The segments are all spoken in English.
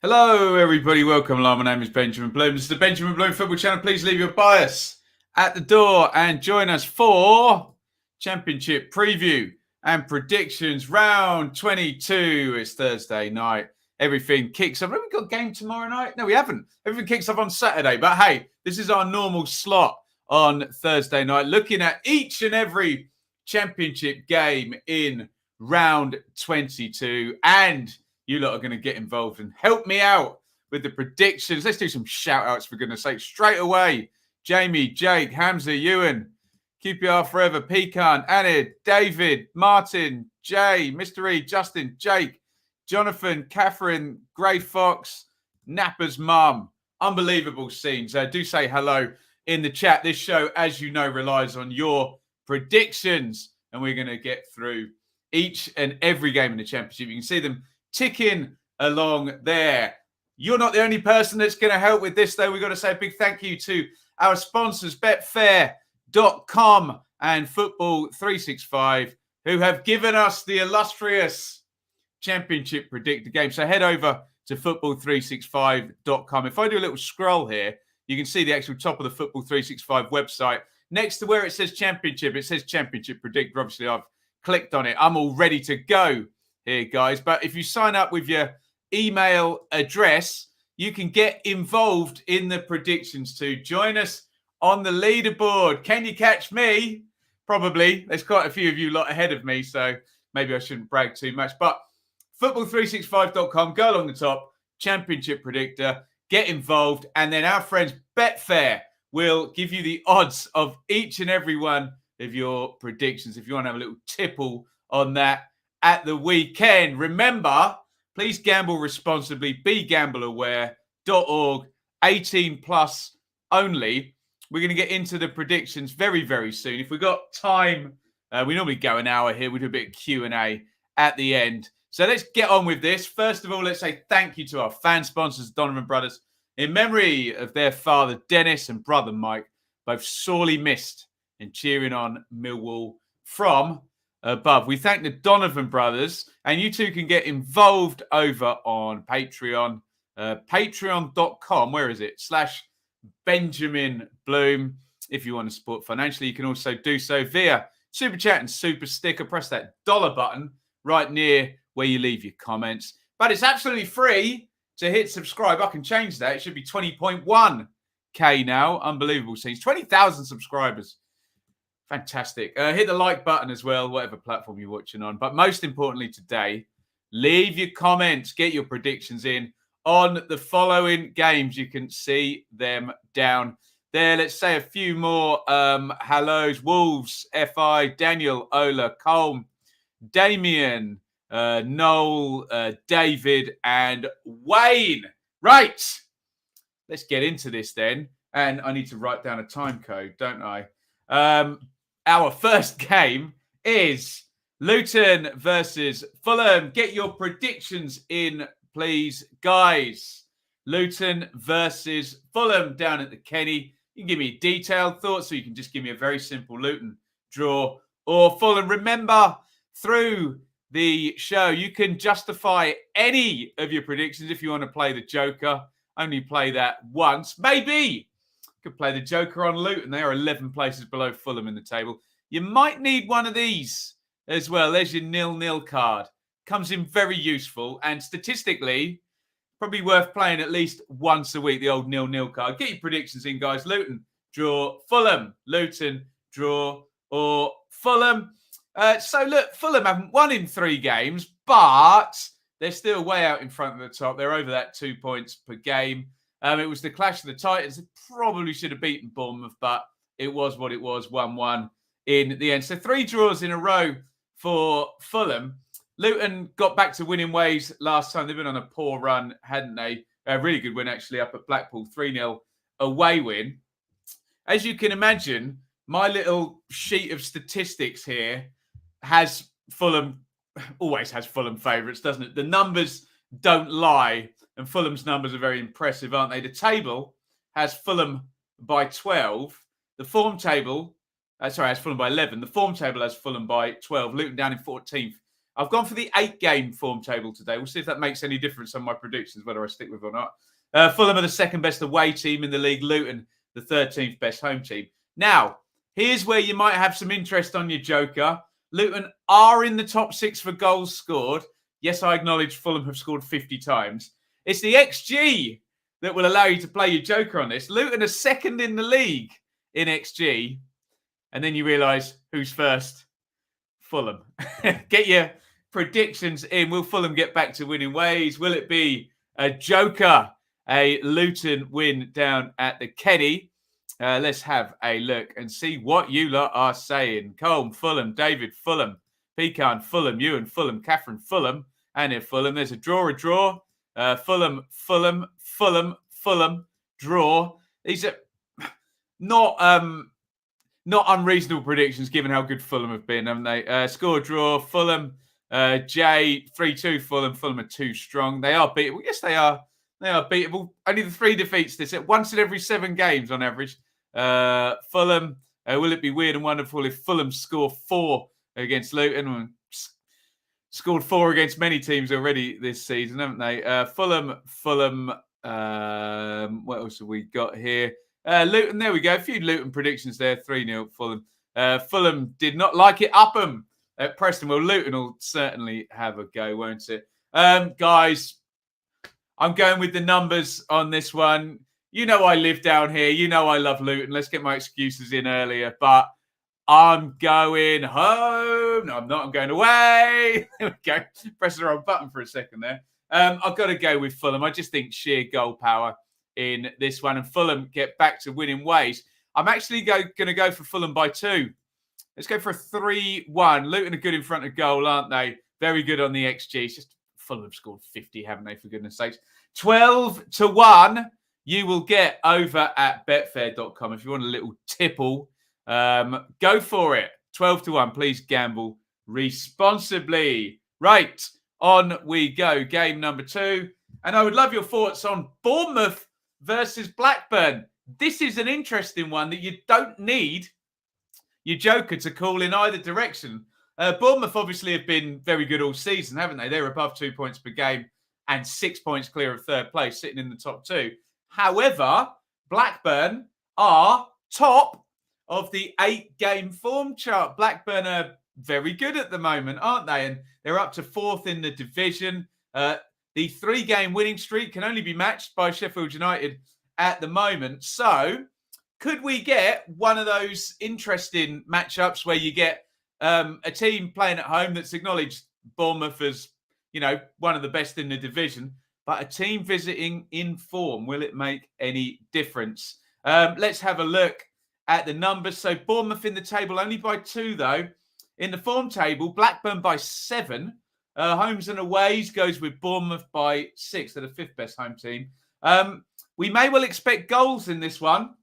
Hello, everybody. Welcome along. My name is Benjamin Bloom. This is the Benjamin Bloom Football Channel. Please leave your bias at the door and join us for Championship preview and predictions round 22. It's Thursday night. Everything kicks off. Have we got a game tomorrow night? No, we haven't. Everything kicks off on Saturday. But hey, this is our normal slot on Thursday night, looking at each and every Championship game in round 22. And you lot are going to get involved and help me out with the predictions. Let's do some shout outs, for goodness sake. Straight away, Jamie, Jake, Hamza, Ewan, QPR Forever, Pecan, Anid, David, Martin, Jay, Mr. E, Justin, Jake, Jonathan, Catherine, Grey Fox, Napper's mum. Unbelievable scenes. Do say hello in the chat. This show, as you know, relies on your predictions, and we're going to get through each and every game in the Championship. You can see them ticking along there. You're not the only person that's going to help with this, though. We've got to say a big thank you to our sponsors, betfair.com and Football 365, who have given us the illustrious Championship predictor game. So head over to football365.com. If I do a little scroll here, you can see the actual top of the Football 365 website. Next to where it says Championship, it says Championship predictor. Obviously, I've clicked on it. I'm all ready to go here, guys. But if you sign up with your email address, you can get involved in the predictions too. Join us on the leaderboard. Can you catch me? Probably. There's quite a few of you lot ahead of me, so maybe I shouldn't brag too much. But football365.com, go along the top, Championship predictor, get involved, and then our friends Betfair will give you the odds of each and every one of your predictions if you want to have a little tipple on that at the weekend. Remember, please gamble responsibly. BeGambleAware.org. 18 plus only. We're going to get into the predictions very, very soon. If we've got time, we normally go an hour here. We do a bit of Q&A at the end. So let's get on with this. First of all, let's say thank you to our fan sponsors, Donovan Brothers, in memory of their father, Dennis, and brother, Mike, both sorely missed in cheering on Millwall from above. We thank the Donovan brothers, and you too can get involved over on Patreon. Patreon.com, where is it? /Benjamin Bloom. If you want to support financially, you can also do so via Super Chat and Super Sticker. Press that dollar button right near where you leave your comments. But it's absolutely free to hit subscribe. I can change that. It should be 20.1K now. Unbelievable scenes. 20,000 subscribers. Fantastic. Hit the like button as well, whatever platform you're watching on. But most importantly today, leave your comments, get your predictions in on the following games. You can see them down there. Let's say a few more hellos. Wolves, FI, Daniel, Ola, Colm, Damien, Noel, David, and Wayne. Right. Let's get into this then. And I need to write down a time code, don't I? Our first game is Luton versus Fulham. Get your predictions in, please, guys. Luton versus Fulham down at the Kenny. You can give me detailed thoughts, or you can just give me a very simple Luton draw or Fulham. Remember, through the show, you can justify any of your predictions if you want to play the Joker. Only play that once. Maybe could play the Joker on Luton. They are 11 places below Fulham in the table. You might need one of these as well. There's your 0-0 card. Comes in very useful. And statistically, probably worth playing at least once a week, the old 0-0 card. Get your predictions in, guys. Luton, draw, Fulham. Luton, draw, or Fulham. So, look, Fulham haven't won in 3 games, but they're still way out in front of the top. They're over that 2 points per game. It was the clash of the Titans. They probably should have beaten Bournemouth, but it was what it was, 1-1 in the end. So 3 draws in a row for Fulham. Luton got back to winning ways last time. They've been on a poor run, hadn't they? A really good win, actually, up at Blackpool, 3-0 away win. As you can imagine, my little sheet of statistics here has Fulham, always has Fulham favourites, doesn't it? The numbers don't lie. And Fulham's numbers are very impressive, aren't they? The table has Fulham by 12. The form table, has Fulham by 11. The form table has Fulham by 12. Luton down in 14th I've gone for the 8-game form table today. We'll see if that makes any difference on my predictions, whether I stick with it or not. Fulham are the second best away team in the league. Luton, the 13th best home team. Now, here's where you might have some interest on your joker. Luton are in the top 6 for goals scored. Yes, I acknowledge Fulham have scored 50 times. It's the XG that will allow you to play your joker on this. Luton are second in the league in XG. And then you realise who's first? Fulham. Get your predictions in. Will Fulham get back to winning ways? Will it be a joker, a Luton win down at the Kenny? Let's have a look and see what you lot are saying. Colm, Fulham, David, Fulham, Pecan, Fulham, Ewan, Fulham, Catherine, Fulham, and in Fulham. There's a draw. Fulham, draw. These are not unreasonable predictions given how good Fulham have been, haven't they? Score draw, Fulham, J, 3-2 Fulham. Fulham are too strong. They are beatable. Yes, they are. They are beatable. Only the 3 defeats this once in every 7 games on average. Fulham, will it be weird and wonderful if Fulham score 4 against Luton? Scored 4 against many teams already this season, haven't they? Fulham. What else have we got here? Luton, there we go. A few Luton predictions there. 3-0 Fulham. Fulham did not like it up them at Preston. Well, Luton will certainly have a go, won't it? Guys, I'm going with the numbers on this one. You know I live down here. You know I love Luton. Let's get my excuses in earlier. But I'm going home. No, I'm not. I'm going away. There we go. Press the wrong button for a second there. I've got to go with Fulham. I just think sheer goal power in this one. And Fulham get back to winning ways. I'm actually going to go for Fulham by 2. Let's go for a 3-1. Luton are good in front of goal, aren't they? Very good on the XG. It's just Fulham have scored 50, haven't they, for goodness sakes? 12-1 you will get over at betfair.com. If you want a little tipple, go for it. 12-1. Please gamble responsibly. Right, on we go. Game number 2. And I would love your thoughts on Bournemouth versus Blackburn. This is an interesting one that you don't need your joker to call in either direction. Bournemouth obviously have been very good all season, haven't they? They're above 2 points per game and 6 points clear of third place, sitting in the top 2. However, Blackburn are top of the 8-game form chart. Blackburn are very good at the moment, aren't they? And they're up to 4th in the division. The 3-game winning streak can only be matched by Sheffield United at the moment. So could we get one of those interesting matchups where you get a team playing at home that's acknowledged Bournemouth as, you know, one of the best in the division, but a team visiting in form? Will it make any difference? Let's have a look at the numbers. So Bournemouth in the table only by 2, though. In the form table, Blackburn by 7. Homes and aways goes with Bournemouth by 6. They're the 5th best home team. We may well expect goals in this one.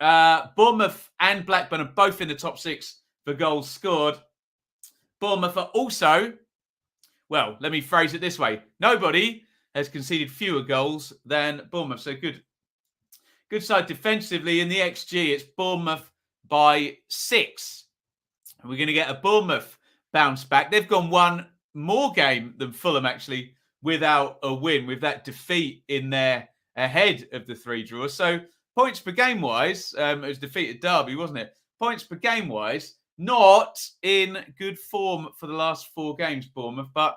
Bournemouth and Blackburn are both in the top 6 for goals scored. Bournemouth are also, well, let me phrase it this way. Nobody has conceded fewer goals than Bournemouth. So good side defensively. In the XG, it's Bournemouth by 6. And we're going to get a Bournemouth bounce back. They've gone one more game than Fulham, actually, without a win, with that defeat in there ahead of the 3 draws. So points per game wise, it was defeated Derby, wasn't it? Points per game wise, not in good form for the last 4 games, Bournemouth, but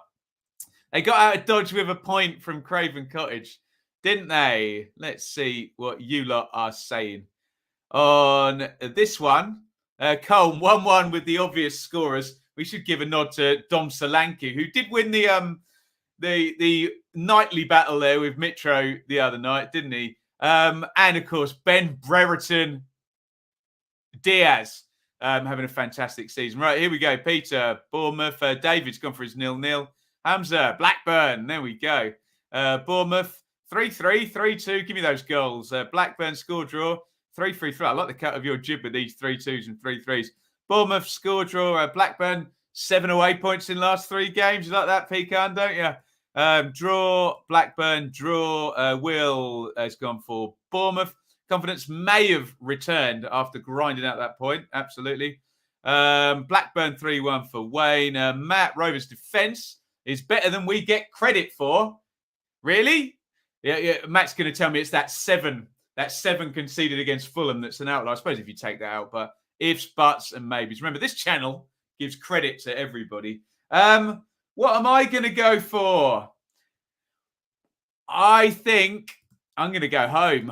they got out of dodge with a point from Craven Cottage, didn't they? Let's see what you lot are saying on this one. Cole, 1-1 with the obvious scorers. We should give a nod to Dom Solanke, who did win the nightly battle there with Mitro the other night, didn't he? And, of course, Ben Brereton Diaz having a fantastic season. Right, here we go. Peter, Bournemouth. David's gone for his 0-0. Hamza, Blackburn. There we go. Bournemouth, 3-3, 3-2. Give me those goals. Blackburn score draw, 3-3-3. I like the cut of your jib with these 3-2s and 3-3s. Bournemouth score draw. Blackburn, 7 away points in last 3 games. You like that, Pecan, don't you? Draw, Blackburn, draw. Will has gone for Bournemouth. Confidence may have returned after grinding out that point. Absolutely. Blackburn 3-1 for Wayne. Matt, Rovers defence is better than we get credit for. Really? Yeah. Matt's going to tell me it's that 7 conceded against Fulham that's an outlier. I suppose if you take that out, but ifs, buts, and maybes. Remember, this channel gives credit to everybody. What am I going to go for? I think I'm going to go home.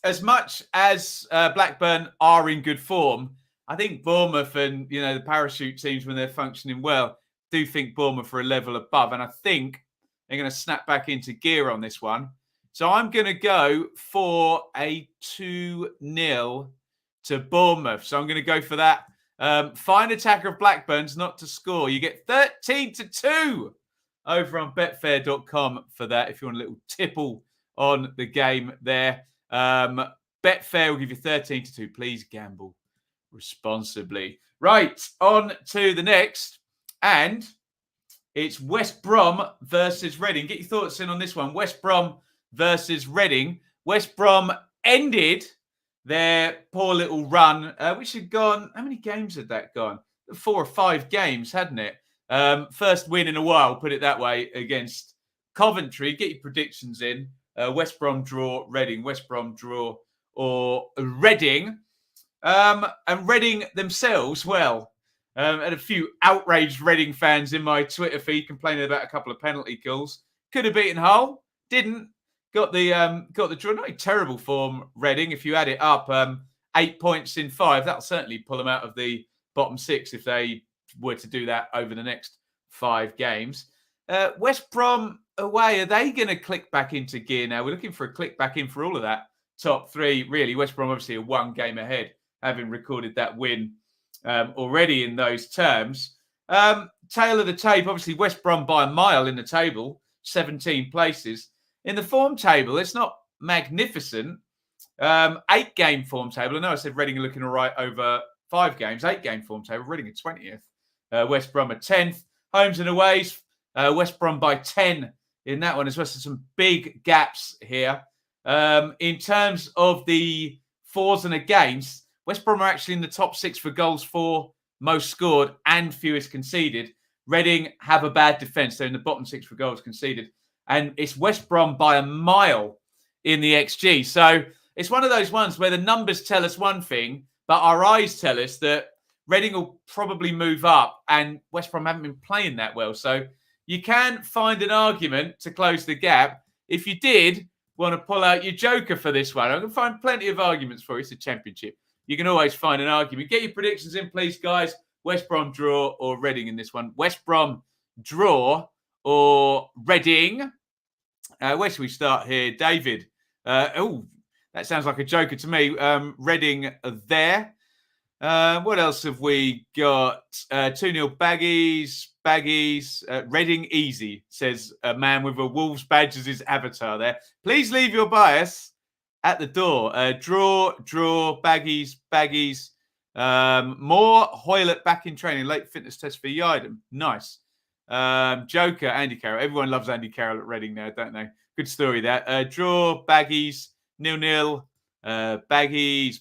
As much as Blackburn are in good form, I think Bournemouth and the parachute teams, when they're functioning well, do think Bournemouth are a level above, and I think they're going to snap back into gear on this one. So I'm going to go for a 2-0 to Bournemouth. So I'm going to go for that. Fine attacker of Blackburn's not to score. You get 13-2 over on betfair.com for that if you want a little tipple on the game there. Betfair will give you 13-2. Please gamble responsibly. Right, on to the next. And it's West Brom versus Reading. Get your thoughts in on this one. West Brom versus Reading. West Brom ended their poor little run, which had gone, how many games had that gone? 4 or 5 games, hadn't it? First win in a while, put it that way, against Coventry. Get your predictions in. West Brom draw, Reading. West Brom draw or Reading. And Reading themselves, well, had a few outraged Reading fans in my Twitter feed complaining about a couple of penalty calls. Could have beaten Hull, didn't. Got the draw. Not a terrible form, Reading. If you add it up, 8 points in 5, that'll certainly pull them out of the bottom 6 if they were to do that over the next 5 games. West Brom away, are they going to click back into gear now? We're looking for a click back in for all of that top 3. Really, West Brom obviously are 1 game ahead, having recorded that win already in those terms. Tail of the tape, obviously West Brom by a mile in the table, 17 places. In the form table, it's not magnificent. 8-game form table. I know I said Reading are looking all right over 5 games. 8-game form table. Reading are 20th. West Brom are 10th. Homes and aways. West Brom by 10 in that one as well. So some big gaps here. In terms of the fors and against, West Brom are actually in the top 6 for goals for, most scored and fewest conceded. Reading have a bad defence. They're in the bottom 6 for goals conceded. And it's West Brom by a mile in the XG. So it's one of those ones where the numbers tell us one thing, but our eyes tell us that Reading will probably move up and West Brom haven't been playing that well. So you can find an argument to close the gap. If you did want to pull out your joker for this one, I can find plenty of arguments for it. It's a championship. You can always find an argument. Get your predictions in, please, guys. West Brom draw or Reading in this one. West Brom draw or Reading. Where should we start here? David. That sounds like a joker to me. Reading there. What else have we got? 2-0 Baggies. Reading easy, says a man with a Wolves badge as his avatar there. Please leave your bias at the door. Draw, Baggies. More Hoylett back in training. Late fitness test for Iain. Nice. Joker, Andy Carroll. Everyone loves Andy Carroll at Reading now, don't they? Good story there. Draw, Baggies, 0-0. Baggies.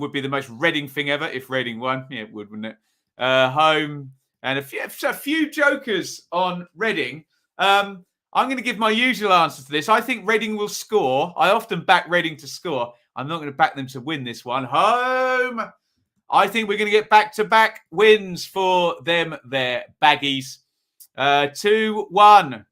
Would be the most Reading thing ever if Reading won. Yeah, it would, wouldn't it? Home and a few jokers on Reading. I'm going to give my usual answer to this. I think Reading will score. I often back Reading to score. I'm not going to back them to win this one. Home. I think we're going to get back-to-back wins for them there, Baggies. 2-1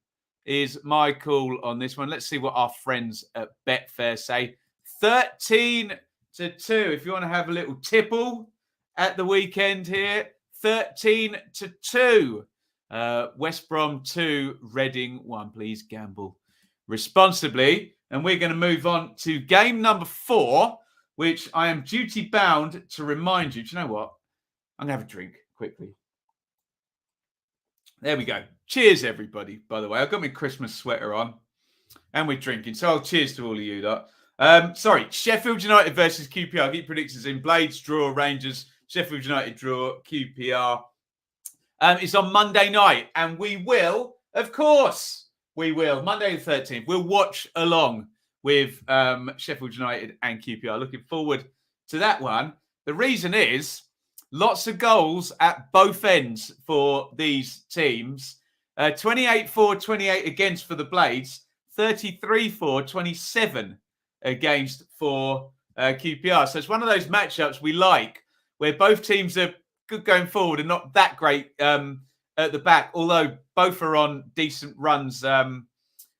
is my call on this one. Let's see what our friends at Betfair say. 13-2. If you want to have a little tipple at the weekend here, 13-2. West Brom 2, Reading 1. Please gamble responsibly. And we're going to move on to game number 4, which I am duty-bound to remind you. Do you know what? I'm going to have a drink quickly. There we go. Cheers, everybody, by the way. I've got my Christmas sweater on and we're drinking. So I'll cheers to all of you lot. Sheffield United versus QPR. I'll get predictions in. Blades draw, Rangers. Sheffield United draw, QPR. It's on Monday night and we will, of course, Monday the 13th, we'll watch along with Sheffield United and QPR. Looking forward to that one. The reason is lots of goals at both ends for these teams. 28 for, 28 against for the Blades. 33 for, 27 against for QPR. So it's one of those matchups we like where both teams are good going forward and not that great at the back, although both are on decent runs.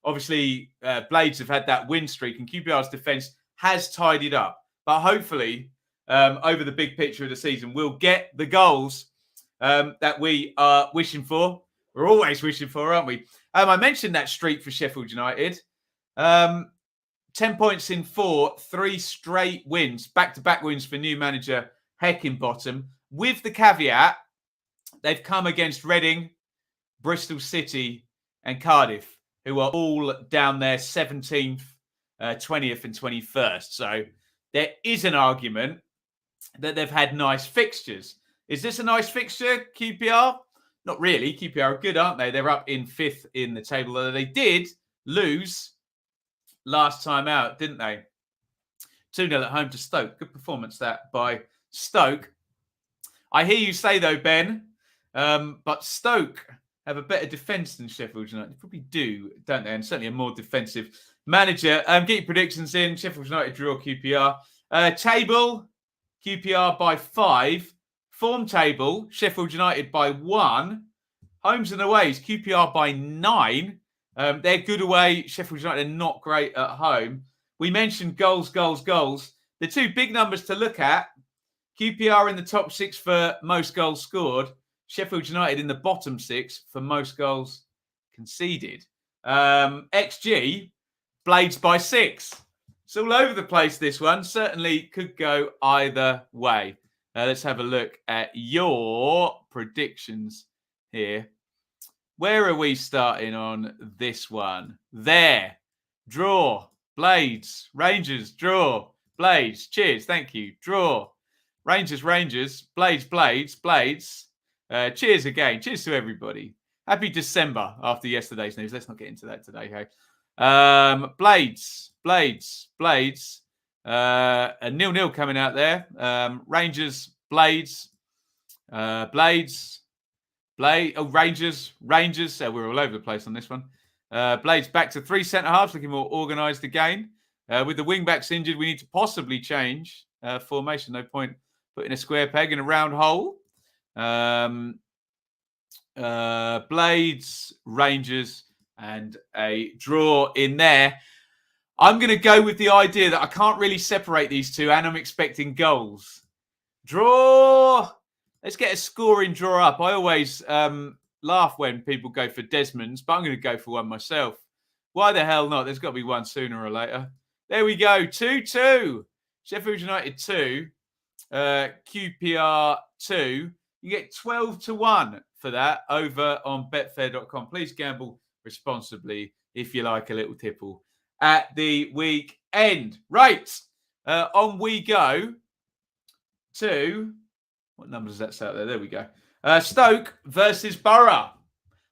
Obviously, Blades have had that win streak and QPR's defence has tidied up. But hopefully, over the big picture of the season, we'll get the goals that we are wishing for. We're always wishing for, aren't we? I mentioned that streak for Sheffield United. 10 points in 4, 3 straight wins, back-to-back wins for new manager Heckingbottom. With the caveat, they've come against Reading, Bristol City and Cardiff, who are all down there 17th, 20th and 21st. So there is an argument that they've had nice fixtures. Is this a nice fixture, QPR? Not really. QPR are good, aren't they? They're up in 5th in the table. Although they did lose last time out, didn't they? 2-0 at home to Stoke. Good performance that by Stoke. I hear you say, though, Ben, but Stoke have a better defence than Sheffield United. They probably do, don't they? And certainly a more defensive manager. Get your predictions in. Sheffield United draw QPR. Table, QPR by 5. Form table, Sheffield United by 1. Homes and aways, QPR by 9. They're good away. Sheffield United are not great at home. We mentioned goals. The two big numbers to look at, QPR in the top 6 for most goals scored. Sheffield United in the bottom 6 for most goals conceded. XG, Blades by 6. It's all over the place, this one. Certainly could go either way. Let's have a look at your predictions here. Where are we starting on this one? There. Draw. Blades. Rangers. Draw. Blades. Cheers. Thank you. Draw. Rangers. Blades. Cheers again. Cheers to everybody. Happy December after yesterday's news. Let's not get into that today, hey? Blades. A 0-0 coming out there. Rangers, Blades. Rangers. We're all over the place on this one. Blades back to 3 centre-halves, looking more organised again. With the wing-backs injured, we need to possibly change formation. No point putting a square peg in a round hole. Blades, Rangers, and a draw in there. I'm going to go with the idea that I can't really separate these two, and I'm expecting goals. Draw. Let's get a scoring draw up. I always laugh when people go for Desmond's, but I'm going to go for one myself. Why the hell not? There's got to be one sooner or later. There we go. 2-2. Sheffield United 2. QPR 2. You get 12-1 for that over on betfair.com. Please gamble responsibly if you like a little tipple at the weekend. Right. On we go to... What number does that say out there? There we go. Stoke versus Borough.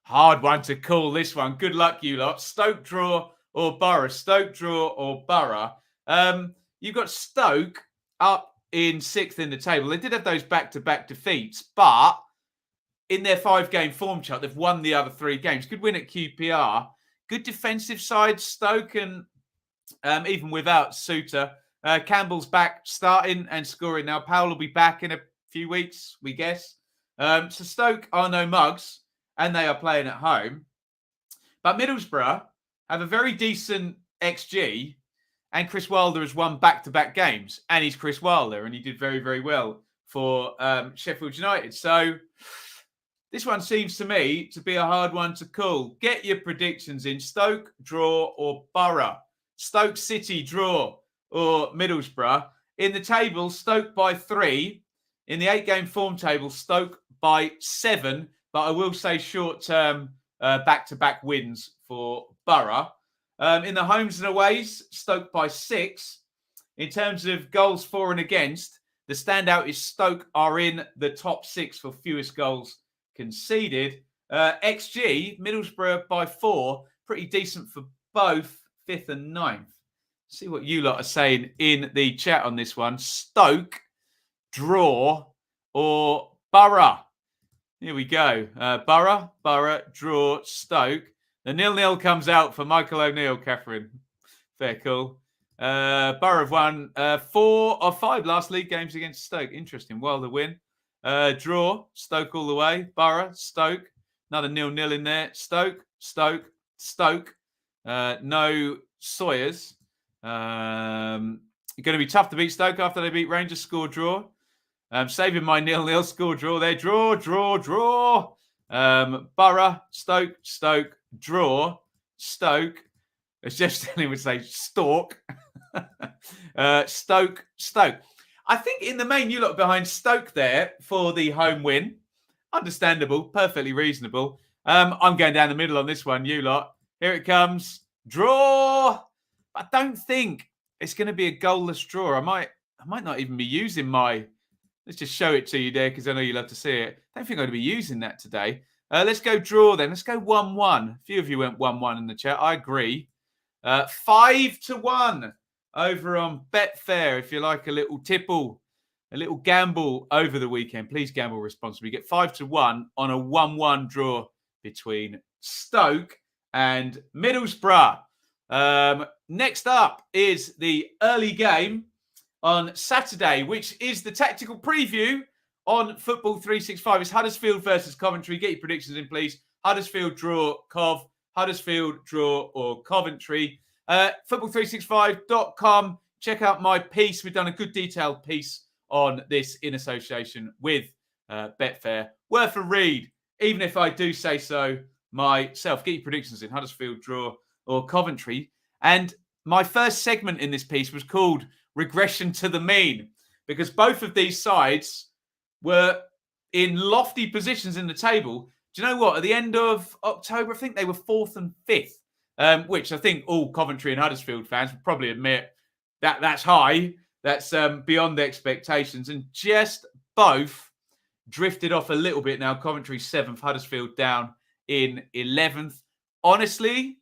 Hard one to call this one. Good luck, you lot. Stoke draw or Borough. Stoke draw or Borough. You've got Stoke up in 6th in the table. They did have those back-to-back defeats, but in their 5-game form chart, they've won the other 3 games. Good win at QPR. Good defensive side, Stoke, and even without Suter. Campbell's back starting and scoring now. Powell will be back in a few weeks, we guess. So Stoke are no mugs, and they are playing at home. But Middlesbrough have a very decent XG, and Chris Wilder has won back-to-back games, and he's Chris Wilder, and he did very, very well for Sheffield United. So this one seems to me to be a hard one to call. Get your predictions in. Stoke, draw, or Borough. Stoke City, draw, or Middlesbrough. In the table, Stoke by 3. In the 8-game form table, Stoke by 7. But I will say short-term back-to-back wins for Borough. In the homes and aways, Stoke by 6. In terms of goals for and against, the standout is Stoke are in the top 6 for fewest goals conceded. XG, Middlesbrough by 4. Pretty decent for both 5th and 9th See what you lot are saying in the chat on this one. Stoke, draw, or Borough? Here we go. Borough, draw, Stoke. The 0-0 comes out for Michael O'Neill, Catherine. Fair cool. Borough have won 4 of 5 last league games against Stoke. Interesting. Wilder win. Draw, Stoke all the way. Borough, Stoke. Another 0-0 in there. Stoke. No Sawyers. Going to be tough to beat Stoke after they beat Rangers. Score, draw. Saving my 0-0 score, draw there. Draw. Borough, Stoke, draw, Stoke. As Jeff Stelling would say, stalk. Stoke. I think in the main, you lot behind Stoke there for the home win. Understandable, perfectly reasonable. I'm going down the middle on this one, you lot. Here it comes. Draw. I don't think it's going to be a goalless draw. I might not even be using my... Let's just show it to you there because I know you love to see it. I don't think I'm going to be using that today. Let's go draw then. Let's go 1-1. A few of you went 1-1 in the chat. I agree. 5-1 over on Betfair. If you like a little tipple, a little gamble over the weekend, please gamble responsibly. Get 5-1 on a 1-1 draw between Stoke and Middlesbrough. Next up is the early game on Saturday, which is the tactical preview on Football 365. It's Huddersfield versus Coventry. Get your predictions in, please. Huddersfield draw, Cov. Huddersfield draw or Coventry. Football365.com. Check out my piece. We've done a good detailed piece on this in association with Betfair. Worth a read, even if I do say so myself. Get your predictions in. Huddersfield draw or Coventry. And my first segment in this piece was called Regression to the Mean, because both of these sides were in lofty positions in the table. Do you know what? At the end of October, I think they were 4th and 5th, which I think all Coventry and Huddersfield fans would probably admit that that's high. That's beyond expectations. And just both drifted off a little bit now. Coventry 7th, Huddersfield down in 11th. Honestly,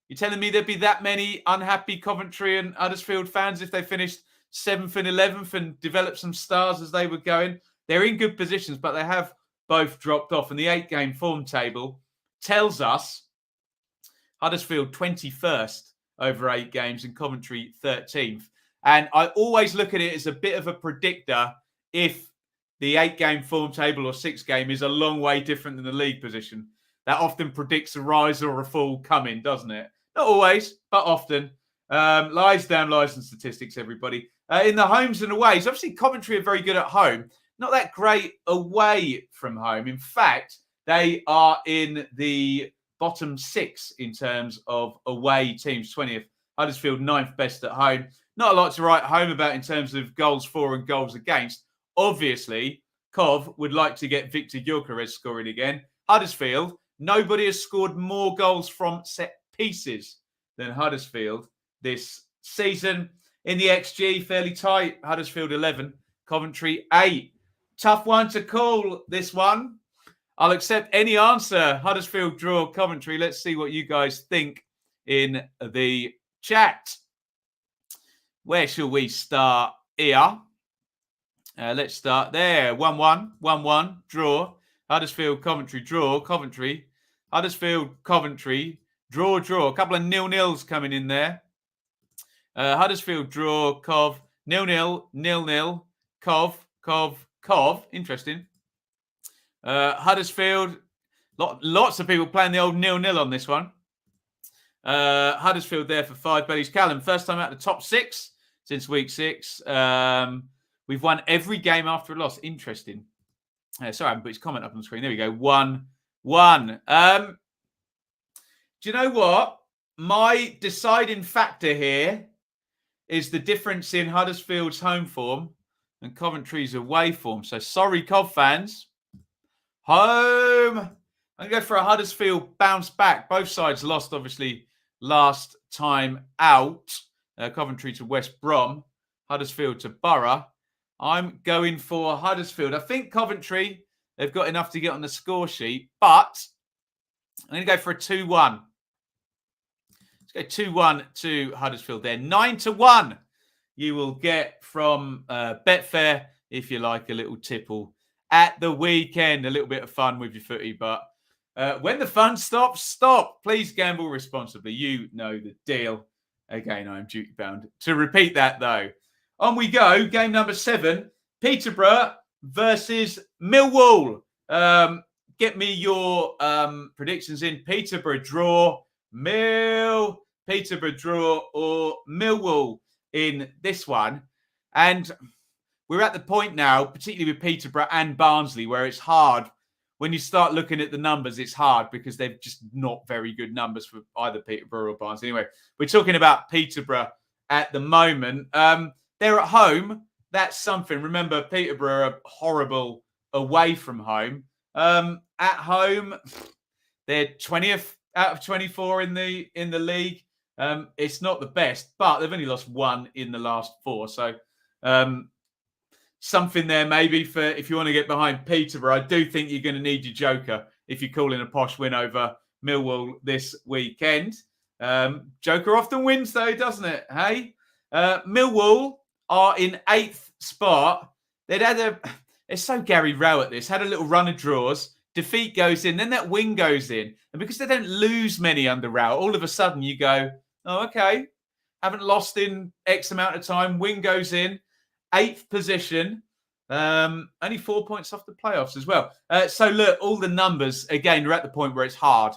you're telling me there'd be that many unhappy Coventry and Huddersfield fans if they finished 7th and 11th and developed some stars as they were going? They're in good positions, but they have both dropped off. And the 8-game form table tells us Huddersfield 21st over 8 games and Coventry 13th. And I always look at it as a bit of a predictor if the 8-game form table or 6-game is a long way different than the league position. That often predicts a rise or a fall coming, doesn't it? Not always, but often. Lies, damn lies and statistics, everybody. In the homes and aways, obviously Coventry are very good at home. Not that great away from home. In fact, they are in the bottom 6 in terms of away teams, 20th. Huddersfield 9th best at home. Not a lot to write home about in terms of goals for and goals against. Obviously, Cov would like to get Victor Gyökeres scoring again. Huddersfield, nobody has scored more goals from set pieces than Huddersfield this season. In the XG, fairly tight. Huddersfield 11, Coventry 8. Tough one to call, this one. I'll accept any answer. Huddersfield draw, Coventry. Let's see what you guys think in the chat. Where shall we start here? Let's start there. 1-1, 1-1, draw. Huddersfield, Coventry, draw. Coventry, Huddersfield, Coventry, draw. A couple of 0-0s coming in there. Huddersfield, draw. Cov, 0-0, 0-0. Cov. Interesting. Huddersfield, lots of people playing the old 0-0 on this one. Huddersfield there for 5 bellies. Callum, first time out of the top 6 since week 6. We've won every game after a loss. Interesting. Sorry, I haven't put his comment up on the screen. There we go. 1-1. Do you know what? My deciding factor here is the difference in Huddersfield's home form and Coventry's away form. So sorry, Cov fans. Home. I'm going to go for a Huddersfield bounce back. Both sides lost, obviously, last time out. Coventry to West Brom. Huddersfield to Borough. I'm going for Huddersfield. I think Coventry, they've got enough to get on the score sheet, but I'm going to go for a 2-1. Let's Let's go 2-1 to Huddersfield there. 9-1 you will get from Betfair if you like a little tipple at the weekend. A little bit of fun with your footy, but when the fun stops, stop. Please gamble responsibly. You know the deal. Again, I am duty bound to repeat that, though. On we go. Game number 7. Peterborough versus Millwall. Get me your predictions in. Peterborough draw, Peterborough draw, or Millwall in this one. And we're at the point now, particularly with Peterborough and Barnsley, where it's hard. When you start looking at the numbers, it's hard because they're just not very good numbers for either Peterborough or Barnsley. Anyway, we're talking about Peterborough at the moment. They're at home. That's something. Remember, Peterborough are horrible away from home. At home, they're 20th out of 24 in the league. It's not the best, but they've only lost 1 in the last 4. So something there maybe for if you want to get behind Peterborough. I do think you're going to need your joker if you're calling a posh win over Millwall this weekend. Joker often wins though, doesn't it? Hey, Millwall are in 8th spot. It's so Gary Rowett this. Had a little run of draws. Defeat goes in, then that win goes in. And because they don't lose many under Rowett, all of a sudden you go, oh, okay. Haven't lost in X amount of time. Win goes in. 8th position. Only 4 points off the playoffs as well. So look, all the numbers, again, are at the point where it's hard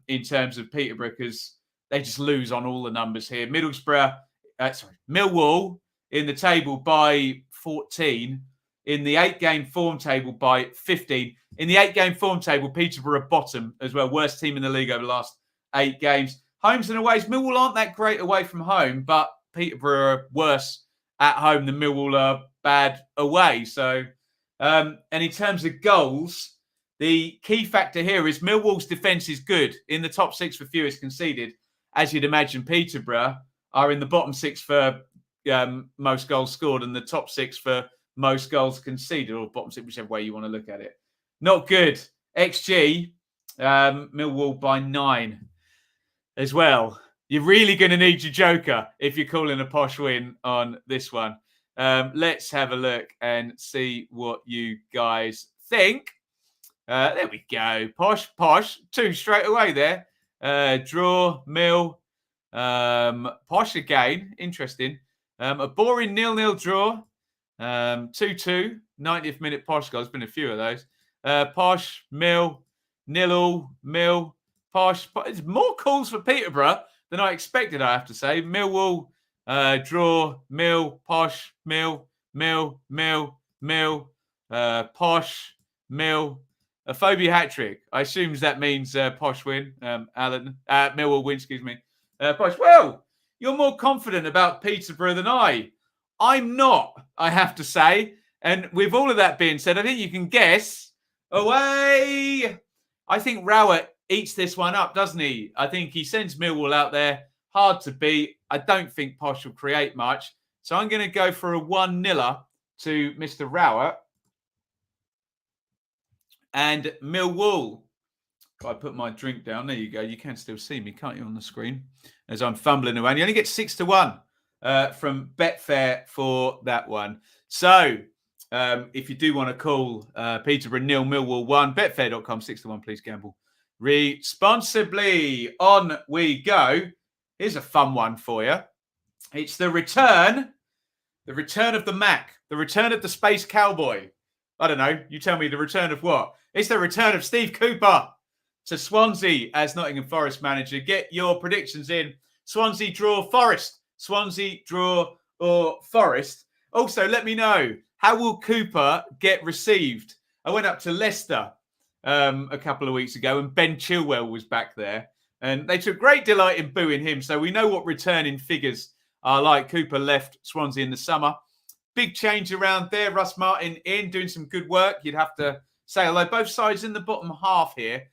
in terms of Peterborough because they just lose on all the numbers here. Millwall in the table by 14. In the 8-game form table by 15. In the 8-game form table, Peterborough bottom as well. Worst team in the league over the last 8 games. Homes and aways. Millwall aren't that great away from home, but Peterborough are worse at home than Millwall are bad away. So, and in terms of goals, the key factor here is Millwall's defence is good. In the top 6 for fewest conceded. As you'd imagine, Peterborough are in the bottom 6 for most goals scored and the top 6 for most goals conceded, or bottom 6, whichever way you want to look at it. Not good. XG, Millwall by 9 as well. You're really going to need your joker if you're calling a posh win on this one. Let's have a look and see what you guys think. There we go. Posh. 2 straight away there. Draw, Mill. Posh again. Interesting. A boring 0-0 draw. 2-2, 90th minute Posh goal. There's been a few of those. Posh, Mill, 0-0, Mill, Posh. It's more calls for Peterborough than I expected, I have to say. Millwall, draw, Mill, Posh, Mill, Posh, Mill. A phobia hat-trick. I assume that means Posh win. Millwall win, excuse me. Posh, well, you're more confident about Peterborough than I. I'm not, I have to say. And with all of that being said, I think you can guess away. I think Rowett eats this one up, doesn't he? I think he sends Millwall out there. Hard to beat. I don't think Posh will create much. So I'm going to go for a 1-0 to Mr. Rowett. And Millwall. If I put my drink down, there you go. You can still see me, can't you, on the screen? As I'm fumbling around. You only get 6-1. From Betfair for that one. So, if you do want to call Peterborough 0, Millwall 1, betfair.com 6-1, please gamble responsibly. On we go. Here's a fun one for you. It's the return of the Mac, the return of the Space Cowboy. I don't know. You tell me the return of what? It's the return of Steve Cooper to Swansea as Nottingham Forest manager. Get your predictions in. Swansea draw, Forest. Swansea, draw, or Forest. Also, let me know, how will Cooper get received? I went up to Leicester a couple of weeks ago and Ben Chilwell was back there. And they took great delight in booing him. So we know what returning figures are like. Cooper left Swansea in the summer. Big change around there. Russ Martin in, doing some good work. You'd have to say, although both sides in the bottom half here,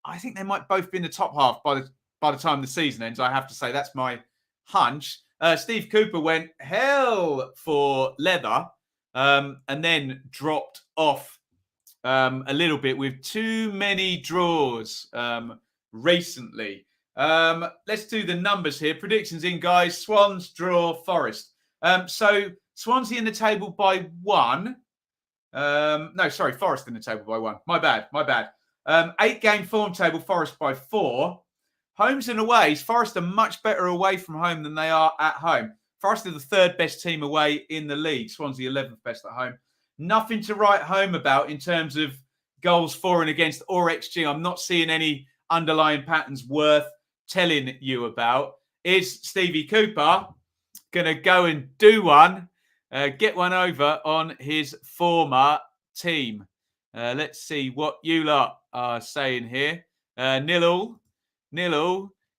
I think they might both be in the top half by the time the season ends. I have to say, that's my hunch. Steve Cooper went hell for leather and then dropped off a little bit with too many draws recently. Let's do the numbers here. Predictions in, guys. Swans, draw, Forest. So Swansea in the table by 1. No, sorry, Forest in the table by 1. My bad. 8-game form table, Forest by 4. Homes and aways, Forest are much better away from home than they are at home. Forest are the 3rd best team away in the league. Swansea 11th best at home. Nothing to write home about in terms of goals for and against or XG. I'm not seeing any underlying patterns worth telling you about. Is Stevie Cooper going to go and do one, get one over on his former team? Let's see what you lot are saying here. Nil all.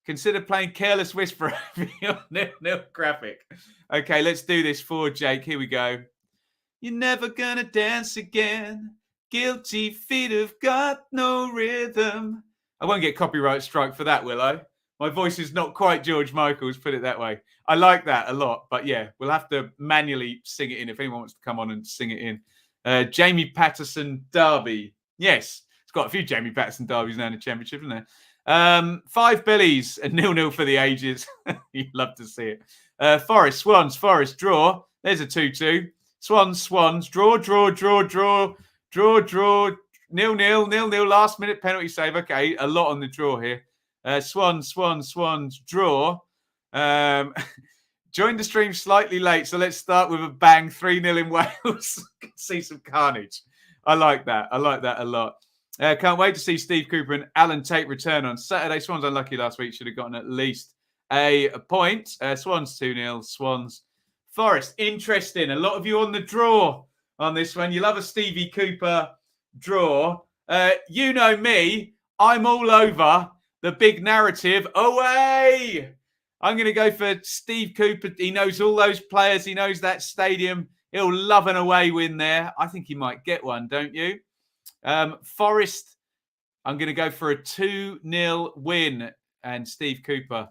Consider playing Careless Whisper for your nil graphic. Okay, let's do this for Jake. Here we go. You're never gonna dance again. Guilty feet have got no rhythm. I won't get copyright strike for that, will I? My voice is not quite George Michael's, put it that way. I like that a lot, but yeah, we'll have to manually sing it in if anyone wants to come on and sing it in. Jamie Patterson Derby. Yes, it's got a few Jamie Patterson Derbies now in the Championship, isn't there? 5 Billies and 0-0 for the ages. You'd love to see it. Forest, Swans, Forest, draw. There's a 2-2. Swans, draw. 0-0, last minute penalty save. Okay, a lot on the draw here. Swans, draw. Joined the stream slightly late, so let's start with a bang. 3-0 in Wales. See some carnage. I like that a lot. Can't wait to see Steve Cooper and Alan Tate return on Saturday. Swans unlucky last week. Should have gotten at least a point. Swans 2-0. Swans, Forest. Interesting. A lot of you on the draw on this one. You love a Stevie Cooper draw. You know me. I'm all over the big narrative. Away! I'm going to go for Steve Cooper. He knows all those players. He knows that stadium. He'll love an away win there. I think he might get one, don't you? Forest, I'm going to go for a 2-0 win and Steve Cooper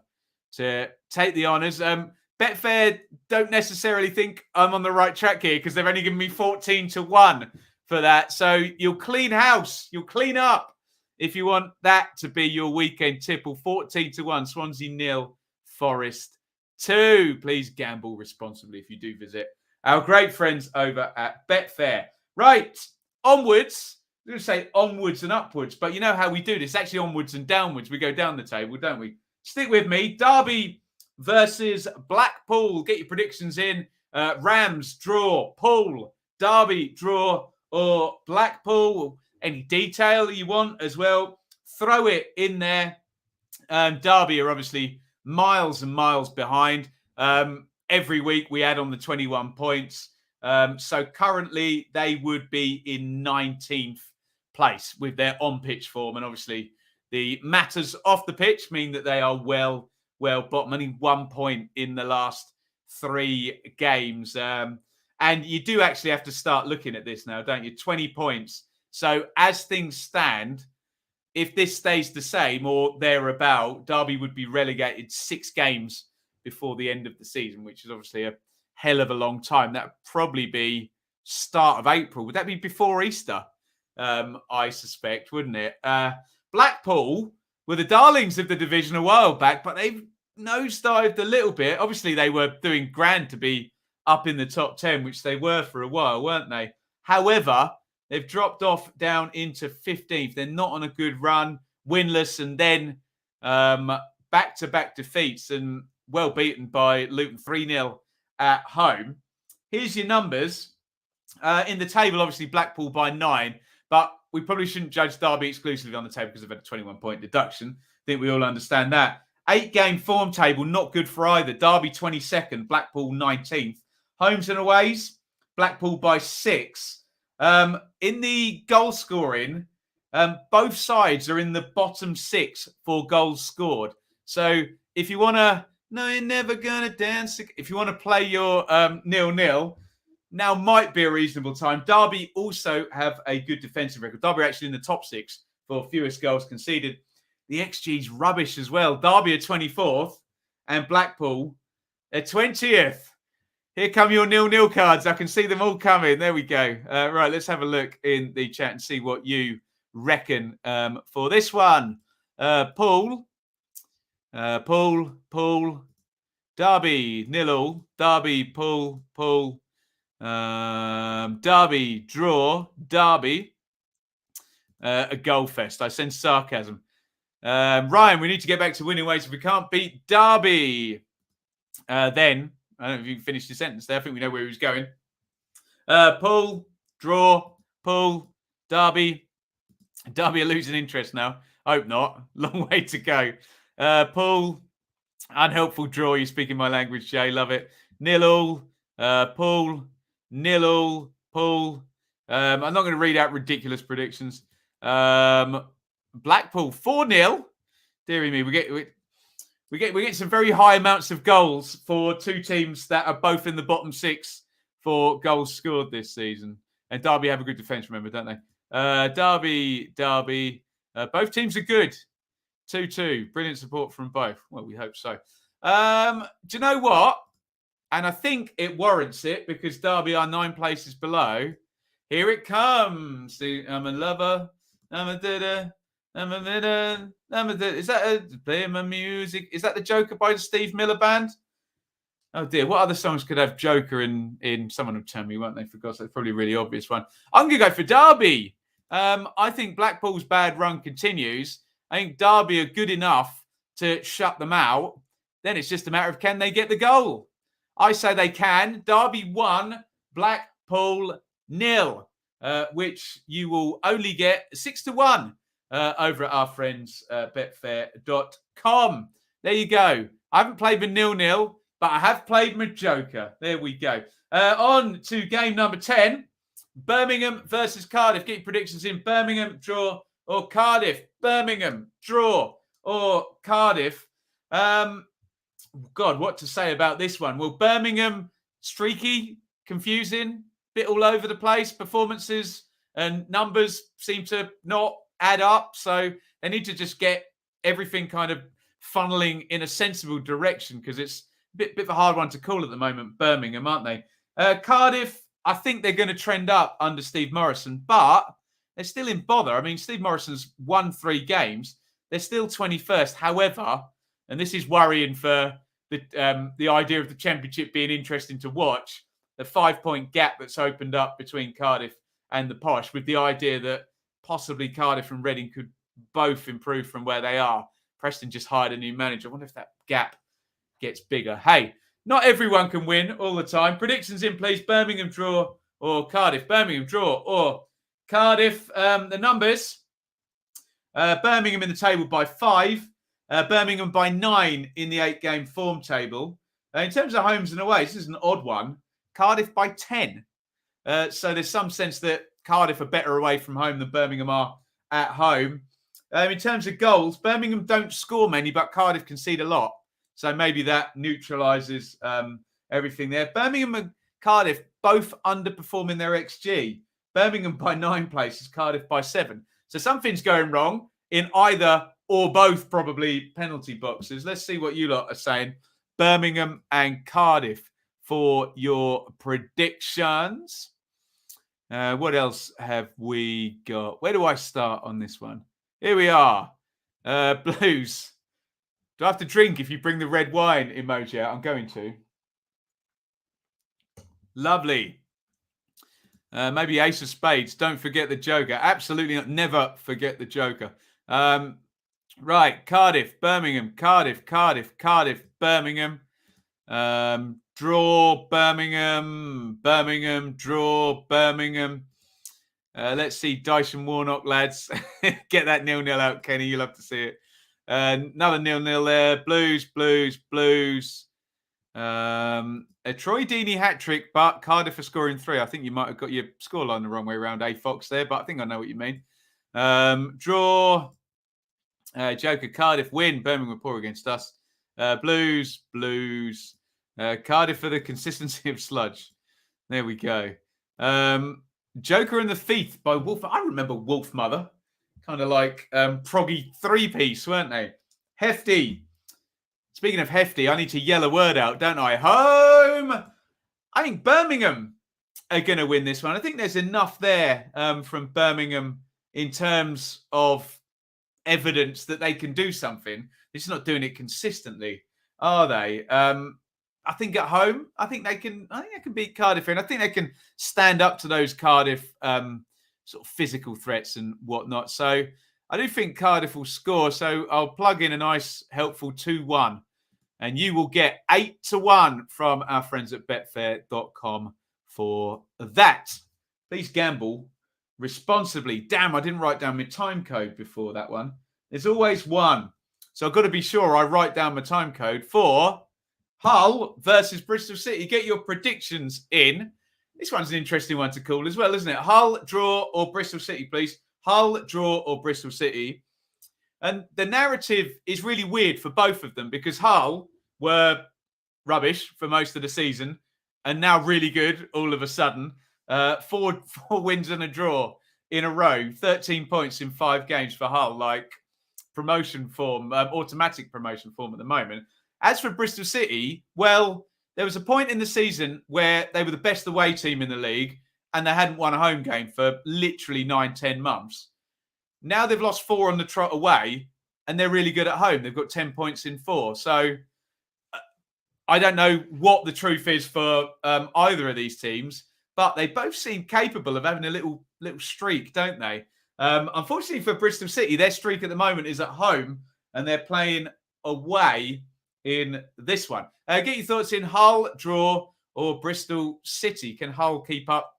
to take the honours. Betfair don't necessarily think I'm on the right track here because they've only given me 14-1 for that. So you'll clean house. You'll clean up if you want that to be your weekend tipple. 14-1, Swansea 0, Forest 2. Please gamble responsibly if you do visit our great friends over at Betfair. Right, onwards. I'm going to say onwards and upwards, but you know how we do this. Actually, onwards and downwards. We go down the table, don't we? Stick with me. Derby versus Blackpool. Get your predictions in. Rams, draw. Pool, Derby, draw, or Blackpool. Any detail you want as well, throw it in there. Derby are obviously miles and miles behind. Every week we add on the 21 points. So currently they would be in 19th place with their on-pitch form. And obviously the matters off the pitch mean that they are well bottom. Only 1 point in the last 3 games. And you do actually have to start looking at this now, don't you? 20 points. So as things stand, if this stays the same or thereabout, Derby would be relegated 6 games before the end of the season, which is obviously a hell of a long time. That would probably be start of April. Would that be before Easter? I suspect, wouldn't it? Blackpool were the darlings of the division a while back, but they've nosedived a little bit. Obviously, they were doing grand to be up in the top 10, which they were for a while, weren't they? However, they've dropped off down into 15th. They're not on a good run, winless, and then back-to-back defeats and well beaten by Luton 3-0 at home. Here's your numbers. In the table, obviously, Blackpool by 9, but we probably shouldn't judge Derby exclusively on the table because they've had a 21-point deduction. I think we all understand that. 8-game form table, not good for either. Derby 22nd, Blackpool 19th. Homes and aways, Blackpool by 6. In the goal scoring, both sides are in the bottom 6 for goals scored. So if you want to, no, you're never going to dance. If you want to play your 0-0, now might be a reasonable time. Derby also have a good defensive record. Derby are actually in the top 6 for fewest goals conceded. The XG's rubbish as well. Derby are 24th and Blackpool are 20th. Here come your 0-0 cards. I can see them all coming. There we go. Right, let's have a look in the chat and see what you reckon for this one. Paul, Pool. Derby, 0-0. Derby, Pool. Derby, draw. Derby, a goal fest. I sense sarcasm. Ryan, we need to get back to winning ways. If we can't beat Derby, then, I don't know if you can finish your sentence there. I think we know where he was going. Pool, draw, Pool, Derby. Derby are losing interest now. Hope not. Long way to go. Pool, unhelpful draw. You're speaking my language, Jay. Love it. 0-0. Pool, 0-0. Pool. I'm not going to read out ridiculous predictions. Blackpool 4-0. Deary me, we get some very high amounts of goals for two teams that are both in the bottom six for goals scored this season. And Derby have a good defence, remember, don't they? Derby. Both teams are good. 2-2. Brilliant support from both. Well, we hope so. Do you know what? And I think it warrants it because Derby are 9 places below. Here it comes. I'm a lover. I'm a didder. I'm a midder. I'm a didder. Is that play my music? Is that the Joker by the Steve Miller Band? Oh dear. What other songs could have Joker in? Someone will tell me, won't they? For God's sake, probably a really obvious one. I'm going to go for Derby. I think Blackpool's bad run continues. I think Derby are good enough to shut them out. Then it's just a matter of can they get the goal? I say they can. Derby 1, Blackpool 0, which you will only get 6-1 over at our friends betfair.com. There you go. I haven't played with 0-0, but I have played with Joker. There we go. On to game number 10. Birmingham versus Cardiff. Get your predictions in. Birmingham, draw, or Cardiff. Birmingham, draw, or Cardiff. God, what to say about this one? Well, Birmingham, streaky, confusing, bit all over the place. Performances and numbers seem to not add up. So they need to just get everything kind of funneling in a sensible direction because it's a bit of a hard one to call at the moment, Birmingham, aren't they? Cardiff, I think they're going to trend up under Steve Morrison, but they're still in bother. I mean, Steve Morrison's won 3 games. They're still 21st. However, and this is worrying for the idea of the Championship being interesting to watch, the 5-point gap that's opened up between Cardiff and the Posh, with the idea that possibly Cardiff and Reading could both improve from where they are. Preston just hired a new manager. I wonder if that gap gets bigger. Hey, not everyone can win all the time. Predictions in, please. Birmingham draw or Cardiff. Birmingham draw or Cardiff. The numbers. Birmingham in the table by 5. Birmingham by 9 in the 8-game form table. In terms of homes and aways, this is an odd one. Cardiff by 10. So there's some sense that Cardiff are better away from home than Birmingham are at home. In terms of goals, Birmingham don't score many, but Cardiff concede a lot. So maybe that neutralises everything there. Birmingham and Cardiff both underperforming their XG. Birmingham by 9 places, Cardiff by 7. So something's going wrong in either or both probably penalty boxes. Let's see what you lot are saying. Birmingham and Cardiff for your predictions. What else have we got? Where do I start on this one? Here we are. Blues. Do I have to drink if you bring the red wine emoji out? I'm going to. Lovely. Maybe Ace of Spades. Don't forget the Joker. Absolutely not. Never forget the Joker. Right. Cardiff, Birmingham, Cardiff, Birmingham. Draw, Birmingham, draw, Birmingham. Let's see Dyson Warnock, lads. Get that 0-0 out, Kenny. You'll have to see it. Another 0-0 there. Blues. A Troy Deeney hat-trick, but Cardiff are scoring 3. I think you might have got your scoreline the wrong way around, Fox there, but I think I know what you mean. Draw. Joker, Cardiff win. Birmingham were poor against us. Blues. Cardiff for the consistency of sludge. There we go. Joker and the Thief by Wolf. I remember Wolf Mother. Kind of like proggy 3-piece, weren't they? Hefty. Speaking of hefty, I need to yell a word out, don't I? Home! I think Birmingham are going to win this one. I think there's enough there from Birmingham in terms of evidence that they can do something. They're just not doing it consistently, are they? I think at home, I think they can beat Cardiff, and I think they can stand up to those Cardiff sort of physical threats and whatnot. So I do think Cardiff will score. So I'll plug in a nice, helpful 2-1. And you will get 8-1 from our friends at betfair.com for that. Please gamble responsibly. Damn, I didn't write down my time code before that one. There's always one. So I've got to be sure I write down my time code for Hull versus Bristol City. Get your predictions in. This one's an interesting one to call as well, isn't it? Hull, draw, or Bristol City, please. Hull, draw, or Bristol City. And the narrative is really weird for both of them because Hull were rubbish for most of the season and now really good all of a sudden. Four wins and a draw in a row. 13 points in 5 games for Hull, like promotion form, automatic promotion form at the moment. As for Bristol City, well, there was a point in the season where they were the best away team in the league and they hadn't won a home game for literally 9-10 months. Now they've lost 4 on the trot away and they're really good at home. They've got 10 points in 4. So I don't know what the truth is for either of these teams, but they both seem capable of having a little streak, don't they? Unfortunately for Bristol City, their streak at the moment is at home and they're playing away in this one. Get your thoughts in Hull, draw, or Bristol City. Can Hull keep up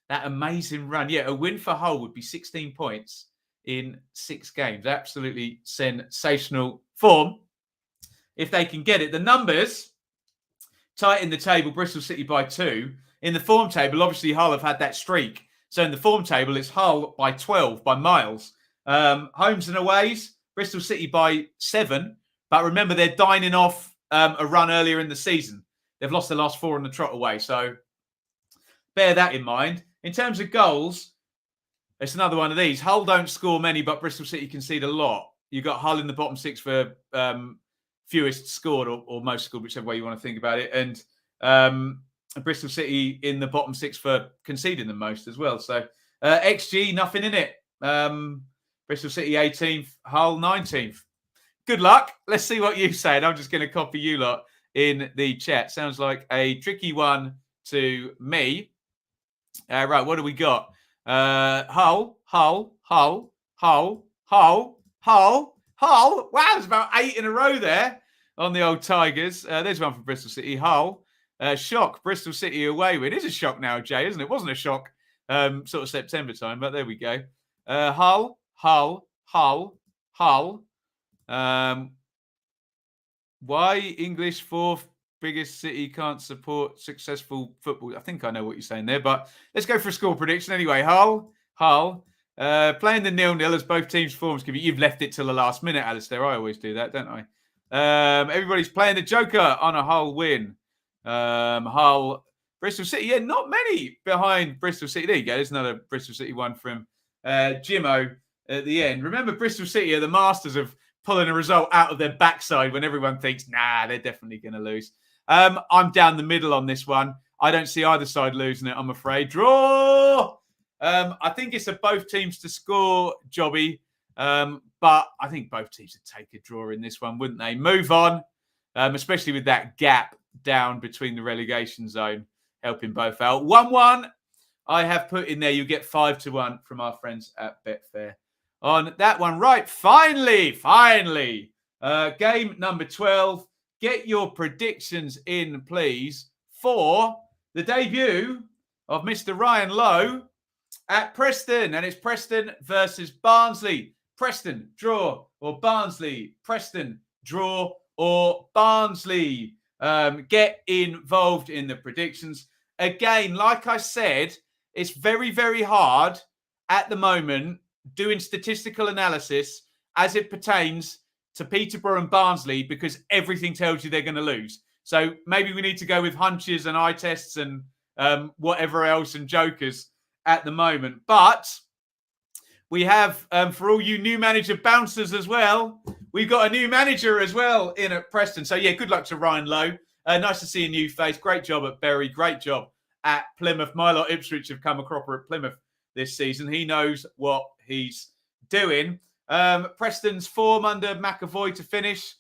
that amazing run? Yeah, a win for Hull would be 16 points in 6 games. Absolutely sensational form if they can get it. The numbers tight in the table, Bristol City by 2. In the form table, obviously Hull have had that streak. So in the form table, it's Hull by 12 by miles. Homes and aways, Bristol City by 7. But remember, they're dining off a run earlier in the season. They've lost the last 4 on the trot away. So bear that in mind. In terms of goals, it's another one of these. Hull don't score many, but Bristol City concede a lot. You've got Hull in the bottom 6 for fewest scored or most scored, whichever way you want to think about it. And Bristol City in the bottom 6 for conceding the most as well. So XG, nothing in it. Bristol City 18th, Hull 19th. Good luck. Let's see what you say. And I'm just going to copy you lot in the chat. Sounds like a tricky one to me. Right, what do we got? Hull. Wow, there's about 8 in a row there on the old Tigers. There's one for Bristol City. Hull. Shock. Bristol City away win. It is a shock now, Jay, isn't it? It wasn't a shock sort of September time, but there we go. Hull. Why English 4th biggest city can't support successful football? I think I know what you're saying there, but let's go for a score prediction anyway. Hull. Playing the 0-0 as both teams' forms give you. You've left it till the last minute, Alistair. I always do that, don't I? Everybody's playing the Joker on a Hull win. Hull, Bristol City. Yeah, not many behind Bristol City. There you go. There's another Bristol City one from Jimmo at the end. Remember, Bristol City are the masters of pulling a result out of their backside when everyone thinks, nah, they're definitely going to lose. I'm down the middle on this one. I don't see either side losing it, I'm afraid. Draw! I think it's a both teams to score jobby, but I think both teams would take a draw in this one, wouldn't they? Move on, especially with that gap down between the relegation zone, helping both out. 1-1, I have put in there. You get 5-1 from our friends at Betfair on that one. Right, finally, game number 12. Get your predictions in, please, for the debut of Mr. Ryan Lowe at Preston. And it's Preston versus Barnsley. Preston, draw, or Barnsley. Preston, draw, or Barnsley. Get involved in the predictions. Again, like I said, it's very, very hard at the moment doing statistical analysis as it pertains to Peterborough and Barnsley because everything tells you they're going to lose. So maybe we need to go with hunches and eye tests and whatever else and jokers at the moment. But we have, for all you new manager bouncers as well, we've got a new manager as well in at Preston. So, yeah, good luck to Ryan Lowe. Nice to see a new face. Great job at Bury. Great job at Plymouth. My lot Ipswich have come a cropper at Plymouth this season. He knows what he's doing. Preston's form under McAvoy to finish.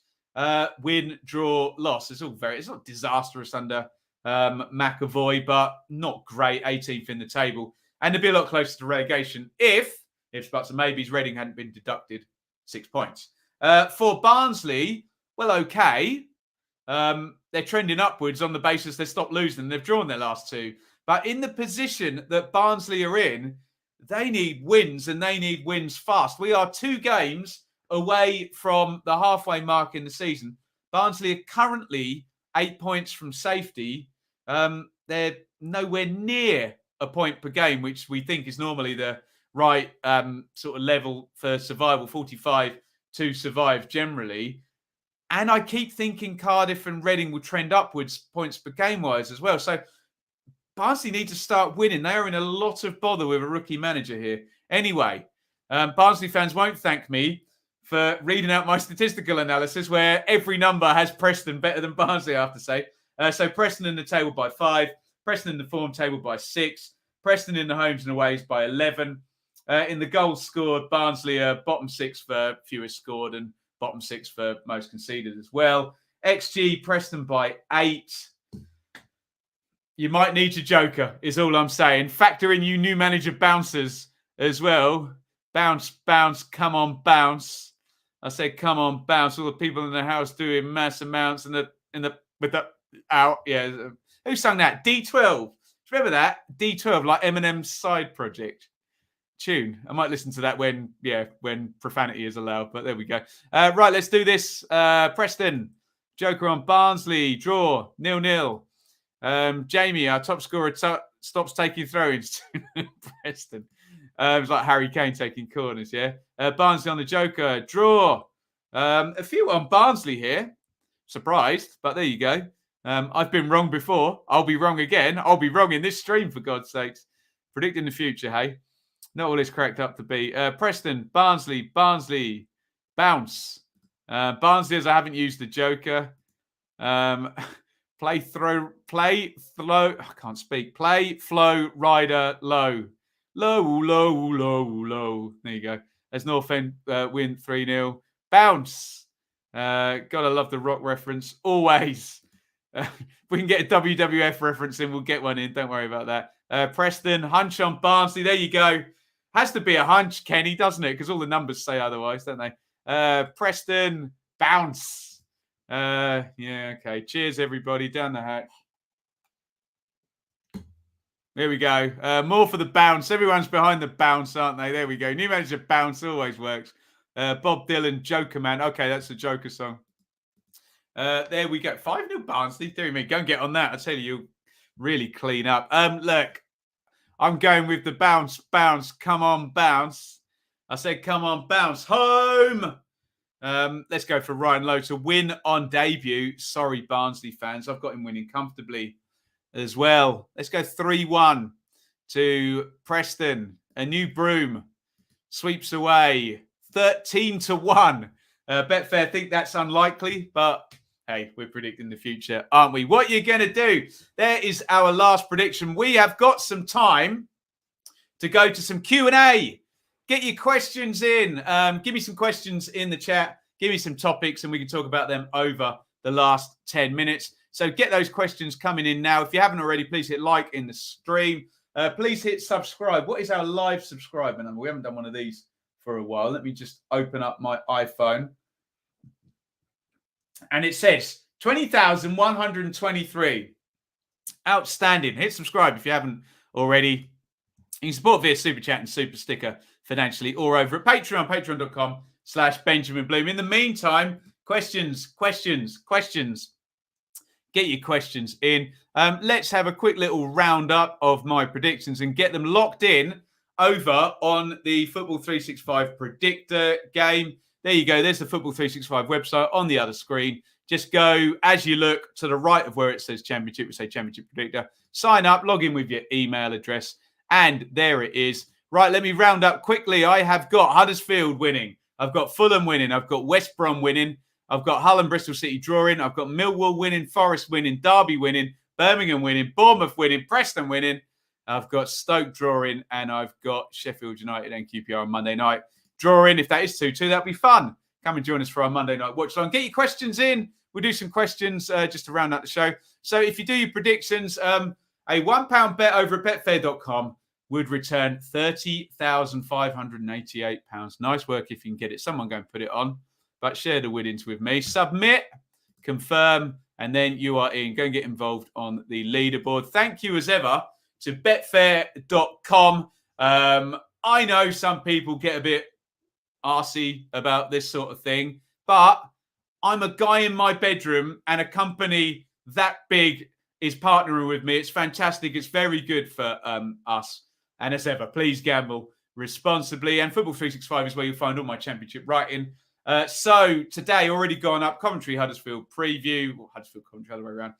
Win, draw, loss. It's not disastrous under McAvoy, but not great. 18th in the table. And they'd be a lot closer to relegation if buts and maybes, Reading hadn't been deducted 6 points. For Barnsley, well, okay. They're trending upwards on the basis they stopped losing. They've drawn their last 2. But in the position that Barnsley are in, they need wins, and they need wins fast. We are 2 games away from the halfway mark in the season. Barnsley are currently 8 points from safety. They're nowhere near a point per game, which we think is normally the right sort of level for survival, 45 to survive generally. And I keep thinking Cardiff and Reading will trend upwards points per game-wise as well. So Barnsley need to start winning. They are in a lot of bother with a rookie manager here. Anyway, Barnsley fans won't thank me for reading out my statistical analysis where every number has Preston better than Barnsley, I have to say. So Preston in the table by 5, Preston in the form table by 6, Preston in the homes and aways by 11. In the goals scored, Barnsley are bottom 6 for fewest scored and bottom 6 for most conceded as well. XG, Preston by 8. You might need your joker, is all I'm saying. Factor in you new manager bouncers as well. Bounce, bounce, come on, bounce. I said, come on, bounce. All the people in the house doing mass amounts with the out. Yeah. Who sang that? D12. Do you remember that? D12, like Eminem's side project tune. I might listen to that when profanity is allowed, but there we go. Right, let's do this. Preston, joker on Barnsley, draw, 0-0. Jamie, our top scorer, stops taking throw-ins. Preston. It's like Harry Kane taking corners, yeah? Barnsley on the joker, draw. A few on Barnsley here. Surprised, but there you go. I've been wrong before. I'll be wrong again. I'll be wrong in this stream, for God's sakes. Predicting the future, hey? Not all it's cracked up to be. Preston, Barnsley, bounce. Barnsley, as I haven't used the joker. Play, flow. I can't speak. Play, flow, rider, low. Low. There you go. As North End win 3-0. Bounce. Gotta love the rock reference. Always. If we can get a WWF reference in, we'll get one in. Don't worry about that. Preston, hunch on Barnsley. There you go. Has to be a hunch, Kenny, doesn't it? Because all the numbers say otherwise, don't they? Preston, bounce. Yeah, okay. Cheers, everybody. Down the hatch. There we go. More for the bounce. Everyone's behind the bounce, aren't they? There we go. New manager bounce always works. Bob Dylan, Joker Man. Okay, that's the Joker song. There we go. 5-0 Barnsley. Dear me, go and get on that. I tell you, you'll really clean up. Look, I'm going with the bounce. Come on, bounce. I said, come on, bounce. Home. Let's go for Ryan Lowe to win on debut. Sorry, Barnsley fans. I've got him winning comfortably as well. Let's go 3-1 to Preston. A new broom sweeps away 13-1. Betfair think that's unlikely, but hey, we're predicting the future, aren't we? What are you going to do? There is our last prediction. We have got some time to go to some Q&A. Get your questions in. Give me some questions in the chat. Give me some topics, and we can talk about them over the last 10 minutes. So get those questions coming in now. If you haven't already, please hit like in the stream. Please hit subscribe. What is our live subscriber number? We haven't done one of these for a while. Let me just open up my iPhone. And it says 20,123. Outstanding. Hit subscribe if you haven't already. You can support via Super Chat and Super Sticker financially or over at Patreon, patreon.com/Benjamin Bloom. In the meantime, questions. Get your questions in. Let's have a quick little roundup of my predictions and get them locked in over on the Football 365 Predictor game. There you go. There's the Football 365 website on the other screen. Just go, as you look to the right of where it says Championship, we say Championship Predictor. Sign up, log in with your email address, and there it is. Right, let me round up quickly. I have got Huddersfield winning. I've got Fulham winning. I've got West Brom winning. I've got Hull and Bristol City drawing. I've got Millwall winning, Forest winning, Derby winning, Birmingham winning, Bournemouth winning, Preston winning. I've got Stoke drawing, and I've got Sheffield United and QPR on Monday night draw in. If that is 2-2, that'll be fun. Come and join us for our Monday night watch long. Get your questions in. We'll do some questions just to round out the show. So if you do your predictions, a £1 bet over at betfair.com would return £30,588. Nice work if you can get it. Someone go and put it on. But share the winnings with me. Submit, confirm, and then you are in. Go and get involved on the leaderboard. Thank you as ever to betfair.com. I know some people get a bit arsey about this sort of thing, but I'm a guy in my bedroom and a company that big is partnering with me. It's fantastic. It's very good for us. And as ever, please gamble responsibly. And Football 365 is where you'll find all my championship writing. So today, already gone up, Coventry, Huddersfield preview. Or Huddersfield, Coventry, other way around.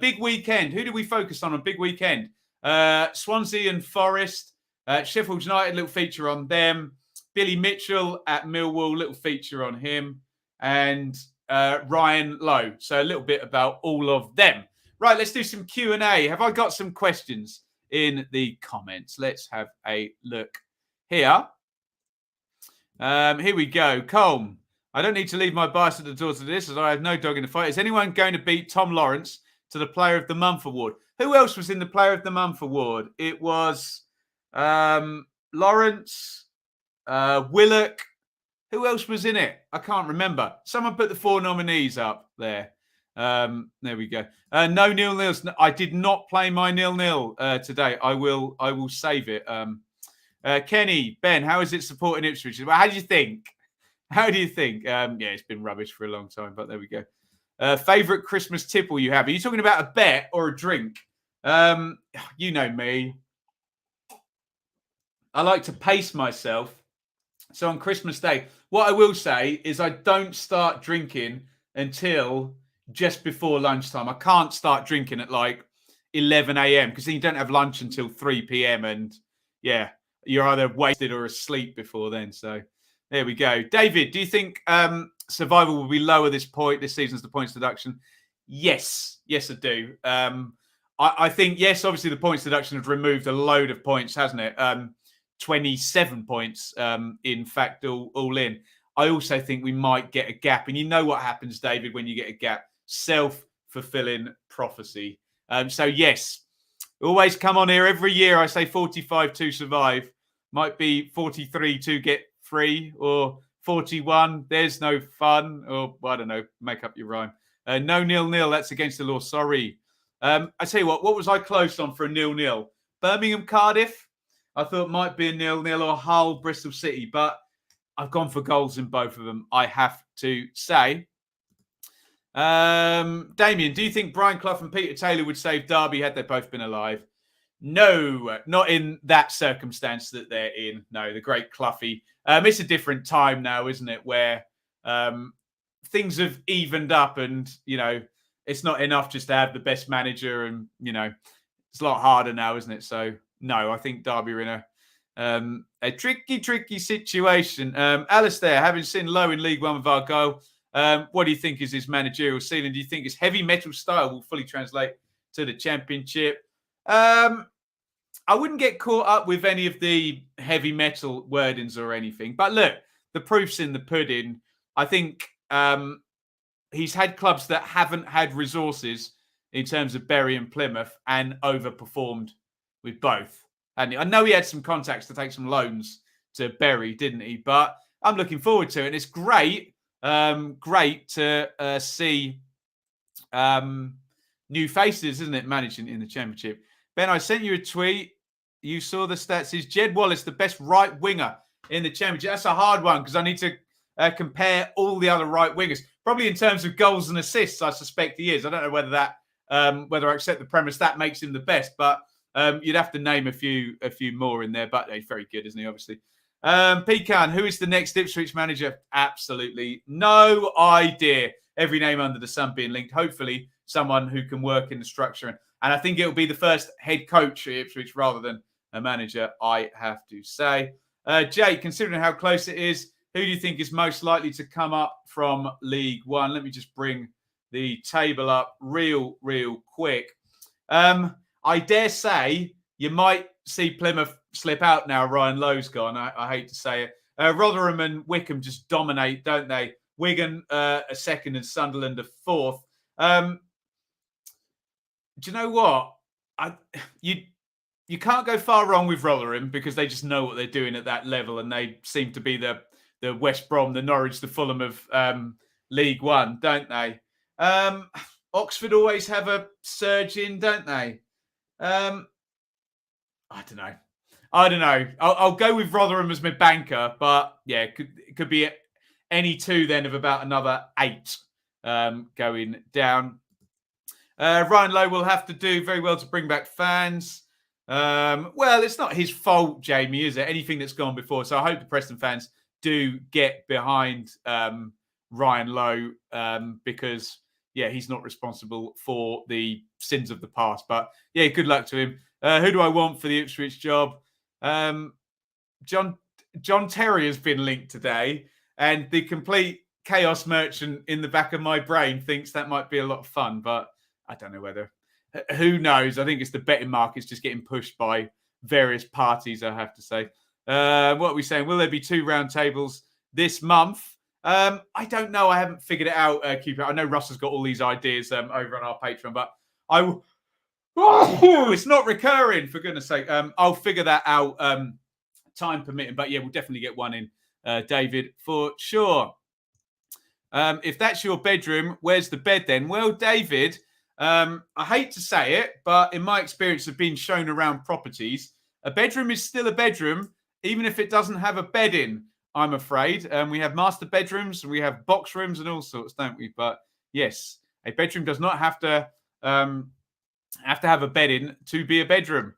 Big weekend. Who do we focus on big weekend? Swansea and Forest. Sheffield United, little feature on them. Billy Mitchell at Millwall, little feature on him. And Ryan Lowe. So a little bit about all of them. Right, let's do some Q&A. Have I got some questions in the comments? Let's have a look here. Here we go. Colm, I don't need to leave my bias at the door to this as I have no dog in the fight. Is anyone going to beat Tom Lawrence to the Player of the Month award? Who else was in the Player of the Month award? It was Lawrence, Willock. Who else was in it? I can't remember. Someone put the 4 nominees up there. There we go. No nil-nils. I did not play my nil-nil today. I will save it. Kenny, Ben, how is it supporting Ipswich? Well, how do you think? Yeah, it's been rubbish for a long time, but there we go. Favourite Christmas tipple you have? Are you talking about a bet or a drink? You know me. I like to pace myself. So on Christmas Day, what I will say is I don't start drinking until just before lunchtime. I can't start drinking at like 11 a.m. because then you don't have lunch until 3 p.m. And yeah, you're either wasted or asleep before then. So there we go. David, do you think survival will be lower this season as the points deduction? Yes, I do. I think, yes, obviously the points deduction has removed a load of points, hasn't it? 27 points, in fact, all in. I also think we might get a gap. And you know what happens, David, when you get a gap? Self-fulfilling prophecy. So, yes, always come on here every year. I say 45 to survive. Might be 43 to get free or 41. There's no fun. Or, I don't know, make up your rhyme. No nil-nil. That's against the law. Sorry. I tell you what was I close on for a nil-nil? Birmingham, Cardiff. I thought might be a nil-nil or Hull, Bristol City, but I've gone for goals in both of them, I have to say. Damien, do you think Brian Clough and Peter Taylor would save Derby had they both been alive? No, not in that circumstance that they're in. No, the great Cloughie. It's a different time now, isn't it, where things have evened up and, you know, it's not enough just to have the best manager and, you know, it's a lot harder now, isn't it? So, no, I think Derby are in a tricky situation. Alistair, having seen Lowe in League One with Argyle, what do you think is his managerial ceiling? Do you think his heavy metal style will fully translate to the Championship? I wouldn't get caught up with any of the heavy metal wordings or anything. But look, the proof's in the pudding. I think he's had clubs that haven't had resources in terms of Bury and Plymouth and overperformed with both. And I know he had some contacts to take some loans to Bury, didn't he? But I'm looking forward to it. And it's great, to see new faces, isn't it, managing in the Championship. Ben, I sent you a tweet. You saw the stats. Is Jed Wallace the best right winger in the Championship? That's a hard one because I need to compare all the other right wingers. Probably in terms of goals and assists, I suspect he is. I don't know whether that, whether I accept the premise that makes him the best, but you'd have to name a few more in there. But he's very good, isn't he? Obviously. Pecan, who is the next Ipswich manager? Absolutely no idea. Every name under the sun being linked. Hopefully, someone who can work in the structure. And I think it'll be the first head coach at Ipswich rather than a manager, I have to say. Jake, considering how close it is, who do you think is most likely to come up from League One? Let me just bring the table up real quick. I dare say you might see Plymouth slip out now. Ryan Lowe's gone. I hate to say it. Rotherham and Wickham just dominate, don't they? Wigan a second and Sunderland a fourth. Do you know what? You can't go far wrong with Rotherham because they just know what they're doing at that level, and they seem to be the West Brom, the Norwich, the Fulham of League One, don't they? Oxford always have a surge in, don't they? I don't know. I'll go with Rotherham as my banker, but yeah, it could be any two then of about another 8 going down. Ryan Lowe will have to do very well to bring back fans. Well, it's not his fault, Jamie, is it? Anything that's gone before. So I hope the Preston fans do get behind Ryan Lowe because, yeah, he's not responsible for the sins of the past. But, yeah, good luck to him. Who do I want for the Ipswich job? John Terry has been linked today, and the complete chaos merchant in the back of my brain thinks that might be a lot of fun, but I don't know whether. Who knows? I think it's the betting market's just getting pushed by various parties, I have to say. What are we saying? Will there be 2 round tables this month? I don't know. I haven't figured it out, Cupid. I know Russ has got all these ideas over on our Patreon, but it's not recurring, for goodness sake. I'll figure that out, time permitting. But yeah, we'll definitely get one in, David, for sure. If that's your bedroom, where's the bed then? Well, David, I hate to say it, but in my experience of being shown around properties, a bedroom is still a bedroom, even if it doesn't have a bed in, I'm afraid. We have master bedrooms, and we have box rooms and all sorts, don't we? But yes, a bedroom does not have to have a bed in to be a bedroom.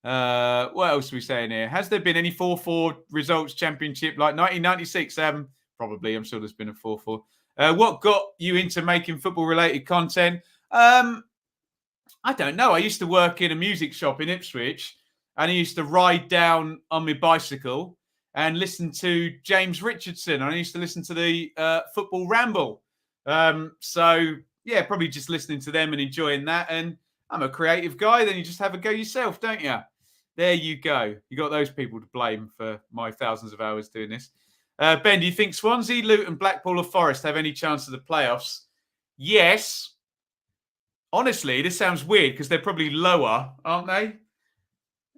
What else are we saying here? Has there been any 4-4 results championship like 1996? Probably. I'm sure there's been a 4-4. What got you into making football-related content? I don't know. I used to work in a music shop in Ipswich, and I used to ride down on my bicycle and listen to James Richardson. I used to listen to the Football Ramble. So, yeah, probably just listening to them and enjoying that. And I'm a creative guy. Then you just have a go yourself, don't you? There you go. You got those people to blame for my thousands of hours doing this. Ben, do you think Swansea, Luton, Blackpool or Forest have any chance of the playoffs? Yes. Honestly, this sounds weird because they're probably lower, aren't they?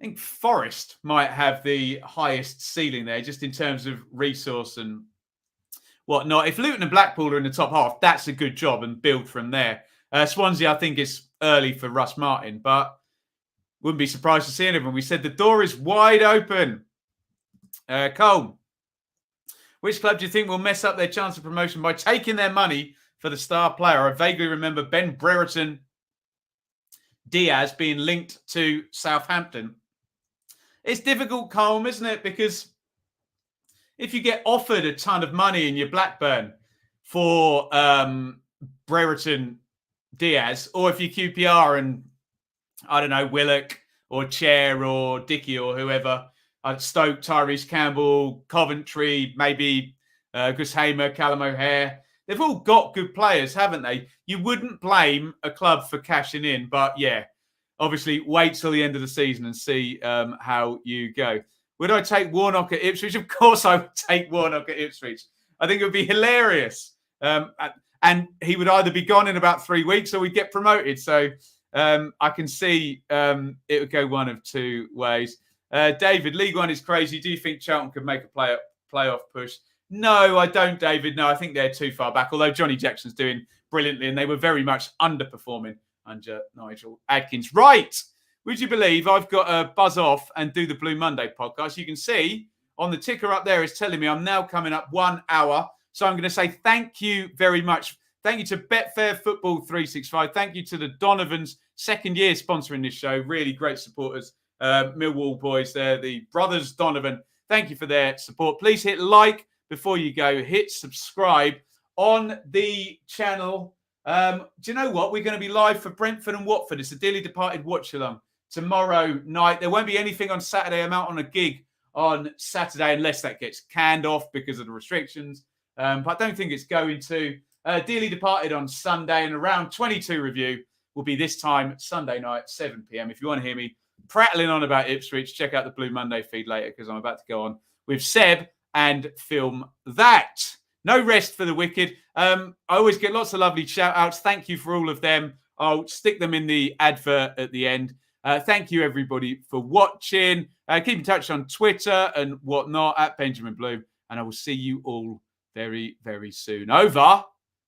I think Forest might have the highest ceiling there, just in terms of resource and whatnot. If Luton and Blackpool are in the top half, that's a good job and build from there. Swansea, I think, is early for Russ Martin, but wouldn't be surprised to see anyone. We said the door is wide open. Cole, which club do you think will mess up their chance of promotion by taking their money for the star player? I vaguely remember Ben Brereton Diaz being linked to Southampton. It's difficult, Colm, isn't it? Because if you get offered a ton of money in your Blackburn for Brereton Diaz, or if you QPR and, I don't know, Willock or Chair or Dickey or whoever, Stoke, Tyrese Campbell, Coventry, maybe Gus Hamer, Callum O'Hare, they've all got good players, haven't they? You wouldn't blame a club for cashing in, but yeah, obviously wait till the end of the season and see how you go. Would I take Warnock at Ipswich? Of course I would take Warnock at Ipswich. I think it would be hilarious. And he would either be gone in about 3 weeks or we'd get promoted. So I can see it would go one of 2 ways. David, League One is crazy. Do you think Charlton could make a playoff push? No, I don't, David. No, I think they're too far back. Although Johnny Jackson's doing brilliantly, and they were very much underperforming under Nigel Adkins. Right. Would you believe I've got to buzz off and do the Blue Monday podcast? You can see on the ticker up there is telling me I'm now coming up 1 hour. So I'm going to say thank you very much. Thank you to Betfair Football 365. Thank you to the Donovans, second year sponsoring this show. Really great supporters. Millwall boys there, the brothers Donovan. Thank you for their support. Please hit like before you go. Hit subscribe on the channel. Do you know what? We're going to be live for Brentford and Watford. It's a dearly departed watch-along tomorrow night. There won't be anything on Saturday. I'm out on a gig on Saturday unless that gets canned off because of the restrictions. But I don't think it's going to. Dearly departed on Sunday, and around 22 review will be this time Sunday night, 7 p.m. If you want to hear me prattling on about Ipswich, check out the Blue Monday feed later because I'm about to go on with Seb and film that. No rest for the wicked. I always get lots of lovely shout outs. Thank you for all of them. I'll stick them in the advert at the end. Thank you, everybody, for watching. Keep in touch on Twitter and whatnot at Benjamin Bloom. And I will see you all very, very soon. Over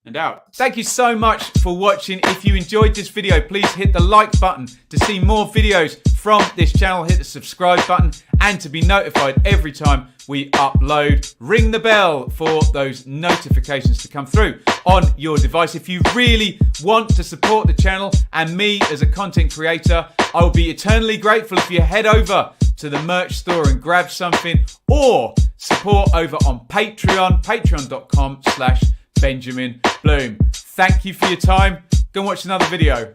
and out. Thank you so much for watching. If you enjoyed this video, please hit the like button to see more videos from this channel. Hit the subscribe button and to be notified every time we upload. Ring the bell for those notifications to come through on your device. If you really want to support the channel and me as a content creator, I will be eternally grateful if you head over to the merch store and grab something, or support over on Patreon, patreon.com/Benjamin Bloom. Thank you for your time. Go and watch another video.